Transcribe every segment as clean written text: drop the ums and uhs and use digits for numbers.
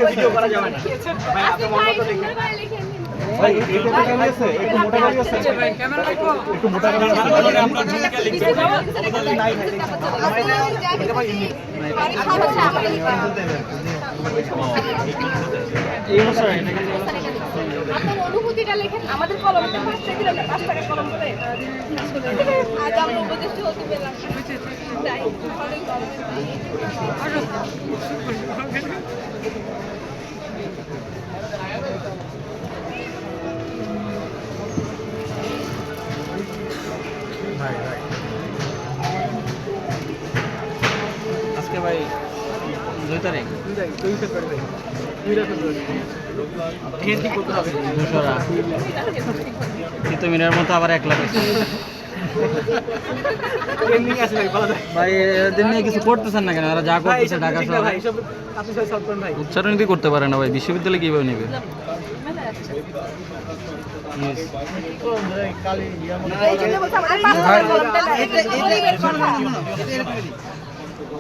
Video করা যাবে না ভাই, আপনি মনে মতো লিখেন ভাই। এটা গাড়ি আছে, একটু মোটা গাড়ি আছে ভাই, ক্যামেরা রাখো, একটু মোটা গাড়ি আছে আমরা ঝুমকা লিখতে নাই নাই এটা ভাই এই বছর আপনার অনুভূতিটা লেখেন আমাদের কলমটা 5 টাকা দিলেন না 5 টাকা কলম করে আজ আমরা উপদেষ্টা হতে পেলাম তাই অনেক আজকে ভাই 2 তারিখ মিনার মতো আবার 1 লাখ ভাই এদের নিয়ে কিছু করতেছেন না কেন? এরা যা করতেছে ঢাকা শহরে উচ্চারণই করতে পারে না ভাই, বিশ্ববিদ্যালয় কিভাবে নেবে?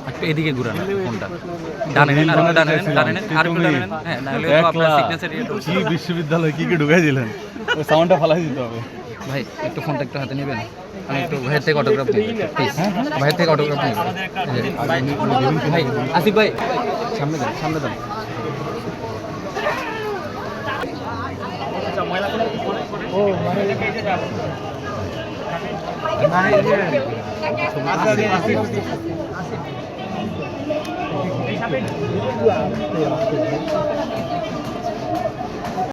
একটু এদিকে ঘুরান ফোনটা, ডানে নেন, আর ডানে নেন, ডানে নেন, আর একটু ডানে নেন। হ্যাঁ, নাহলে তো আপনার সিগনেচার কি বিশ্ববিদ্যালয় কি কি ঢুকাই দিলেন? ওই সাউন্ডটা ফালাই দিতে হবে। ভাই একটু ফোনটা একটু হাতে নেবেন, আমি একটু ভাইয়ের থেকে অটোগ্রাফ নিই প্লিজ, ভাইয়ের থেকে অটোগ্রাফ নিই। ভাই আসিফ ভাই সামনে দেন, সামনে দেন।